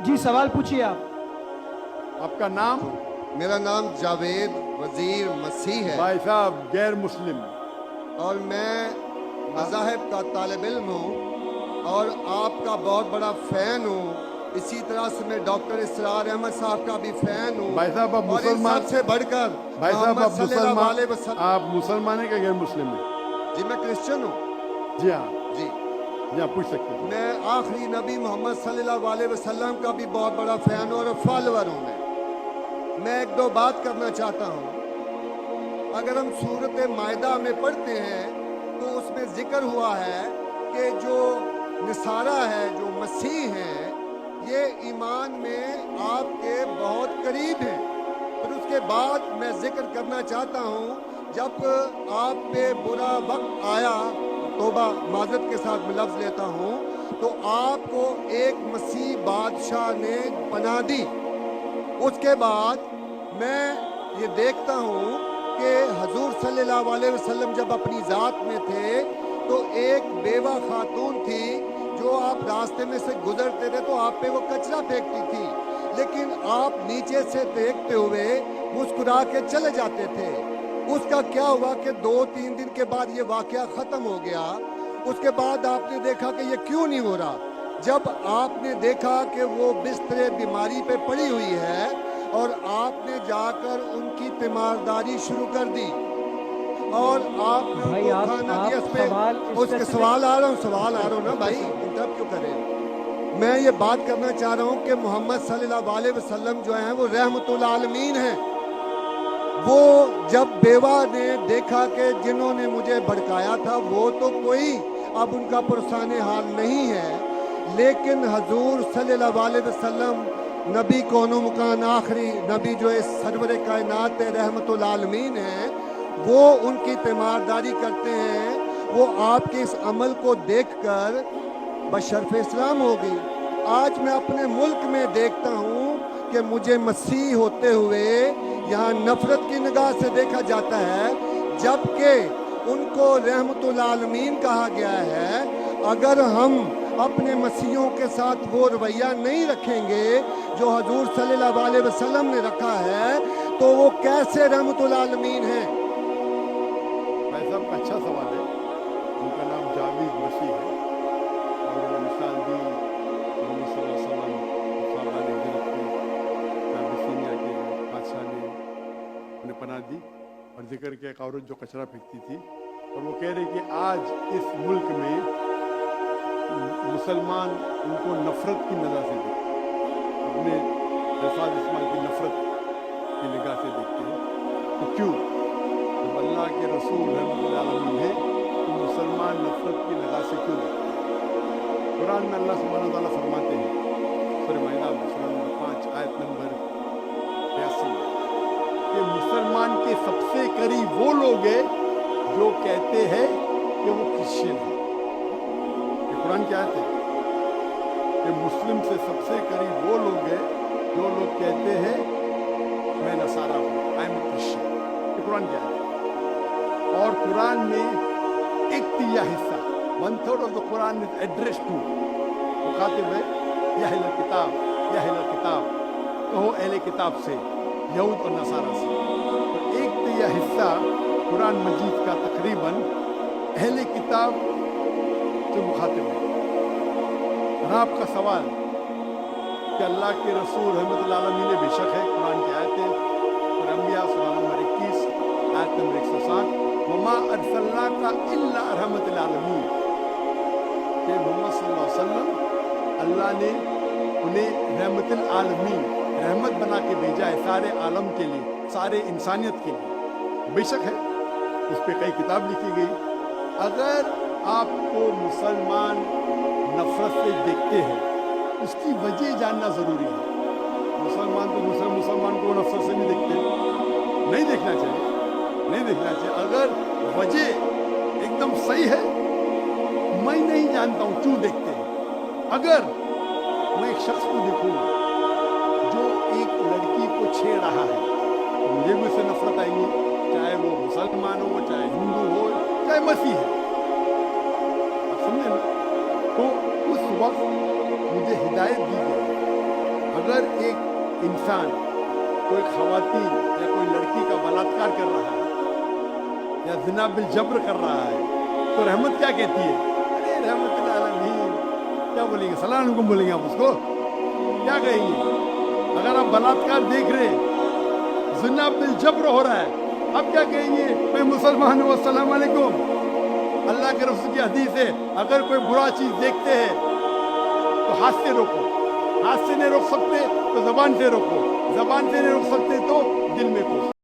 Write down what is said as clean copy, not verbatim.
जी सवाल पूछिए आप। आपका नाम? मेरा नाम जावेद वजीर मसीह है भाई साहब गैर मुस्लिम। और मैं मज़ाहिब का तालिब इल्म हूँ और आपका बहुत बड़ा फ़ैन हूँ। इसी तरह से मैं डॉक्टर इसरार अहमद साहब का भी फ़ैन हूँ। भाई साहब आप और इन मुसलमान, सबसे बढ़कर भाई साहब आप मोहम्मद सल्लल्लाहु अलैहि मुसलमान, वसल्लम। आप मुसलमान हैं क्या गैर मुस्लिम हैं? जी मैं क्रिश्चियन हूँ। जी हाँ, जी जी हाँ, पूछ सकते हैं। मैं आखिरी नबी मोहम्मद सल्लल्लाहु अलैहि वसल्लम का भी बहुत बड़ा फ़ैन और फॉलोअर हूँ। मैं एक दो बात करना चाहता हूँ। अगर हम सूरत मायदा में पढ़ते हैं तो उसमें जिक्र हुआ है कि जो नसारा है, जो मसीह हैं, ये ईमान में आपके बहुत करीब हैं। फिर उसके बाद मैं जिक्र करना चाहता हूँ, जब आप पे बुरा वक्त आया, तौबा माज़रत के साथ मैं लफ्ज़ लेता हूँ, तो आपको एक मसीह बादशाह ने पनाह दी। उसके बाद मैं ये देखता हूँ कि हजूर सल्लल्लाहु अलैहि वसल्लम जब अपनी ज़ात में थे तो एक बेवा खातून थी जो आप रास्ते में से गुजरते थे तो आप पे वो कचरा फेंकती थी, लेकिन आप नीचे से देखते हुए मुस्कुरा के चले जाते थे। उसका क्या हुआ कि 2-3 दिन के बाद ये वाक़या ख़त्म हो गया। उसके बाद आपने देखा कि ये क्यों नहीं हो रहा। जब आपने देखा कि वो बिस्तरे बीमारी पे पड़ी हुई है और आपने जाकर उनकी तीमारदारी शुरू कर दी और आपने भाई उनको आप खाना दिया। सवाल उसके सवाल आ रहा हूँ ना भाई, इंटरप्ट क्यों करें। मैं ये बात करना चाह रहा हूँ कि मोहम्मद सल्लल्लाहु अलैहि वसल्लम जो हैं वो रहमतुल आलमीन हैं। वो जब बेवा ने देखा कि जिन्होंने मुझे भड़काया था वो तो कोई अब उनका पुरसाने हाल नहीं है, लेकिन हजूर सल्लल्लाहु अलैहि वसल्लम नबी कौनो मकान आखिरी नबी जो इस सरवर कायनात रहमतुल आलमीन हैं, वो उनकी तीमारदारी करते हैं। वो आपके इस अमल को देखकर बशर्फ इस्लाम हो गई। आज मैं अपने मुल्क में देखता हूँ कि मुझे मसीह होते हुए यहाँ नफरत की निगाह से देखा जाता है, जबकि उनको रहमतुल आलमीन कहा गया है। अगर हम अपने मसीहों के साथ वो रवैया नहीं रखेंगे जो हजूर सल्लल्लाहु अलैहि वसल्लम ने रखा है, तो वो कैसे रहमतुल आलमीन हैं। भाई साहब का अच्छा सवाल है। उनका नाम जावेद मसीह है और वो मिसाल दी नबी सल्लल्लाहु अलैहि वसल्लम सहाबा ने हिजरत की, अबीसिनिया के बादशाह ने उन्हें पनाह दी और जिक्र किया एक औरत जो कचरा फेंकती थी। और वो कह रहे कि आज इस मुल्क में मुसलमान उनको नफरत की नज़र से देखते हैं, अपने रसाल इस्माइल की नफरत की निगाह से देखते हैं। तो क्यों? जब अल्लाह के रसूल रहमतुल आलमीन है तो मुसलमान नफरत की निगाह से क्यों देखते हैं? कुरान में अल्लाह सुब्हानहू व तआला फरमाते हैं सूरह माइदा में सूरह नंबर 5 आयत नंबर 82 कि मुसलमान के सबसे करीब वो लोग हैं जो कहते हैं कि वो क्रिश्चियन है। कुरान की आयत है कि मुस्लिम से सबसे करीब वो लोग हैं जो लोग कहते हैं मैं नसारा हूँ, आई एम क्रिश्चियन। ये कुरान की आयत है। और कुरान में एक तिया हिस्सा 1/3 of the Quran is address to मुखातिब है या अहले किताब, या अहले किताब कहो अहले किताब से, यहूद और नसारा से। तो एक तिया हिस्सा कुरान मजीद का तकरीबन अहले किताब से मुखातिब है। और आपका सवाल कि अल्लाह के रसूल रहमतुल आलमीन ने बेशक है, कुरान की आयतें और अंबिया सूरह नंबर 21 आयत नंबर 160 वमा अरसलनाका इल्ला रहमतुल आलमीन कि मोहम्मद सल्लल्लाहु अलैहि वसल्लम अल्लाह ने उन्हें रहमतुल आलमीन रहमत बना के भेजा है सारे आलम के लिए, सारे इंसानियत के लिए। बेशक है, उस पर कई किताब लिखी गई। अगर आपको मुसलमान नफरत से देखते हैं, उसकी वजह जानना ज़रूरी है। मुसलमान तो मुसलमान को नफरत से नहीं देखते, नहीं देखना चाहिए, नहीं देखना चाहिए। अगर वजह एकदम सही है, मैं नहीं जानता हूँ क्यों देखते हैं। अगर मैं एक शख्स को देखूँगा जो एक लड़की को छेड़ रहा है तो मुझे भी उससे नफरत आएगी, चाहे वो मुसलमान हो, चाहे हिंदू हो, चाहे मसीह है। आप समझे ना? तो उस वक्त मुझे हिदायत दी गई अगर एक इंसान कोई खवातीन या कोई लड़की का बलात्कार कर रहा है या ज़िना बिल जब्र कर रहा है तो रहमत क्या कहती है? अरे रहमत आलमीन, क्या बोलेंगे? सलाम अलैकुम बोलेंगे आप उसको? क्या कहेंगे? अगर आप बलात्कार देख रहे, ज़िना बिल जब्र हो रहा है, अब क्या कहेंगे? मैं मुसलमान हूँ, अस्सलाम वालेकुम। अल्लाह के रसूल की हदीस है, अगर कोई बुरा चीज़ देखते हैं तो हाथ से रोको, हाथ से नहीं रोक सकते तो ज़बान से रोको, ज़बान से नहीं रोक सकते तो दिल में कोसो।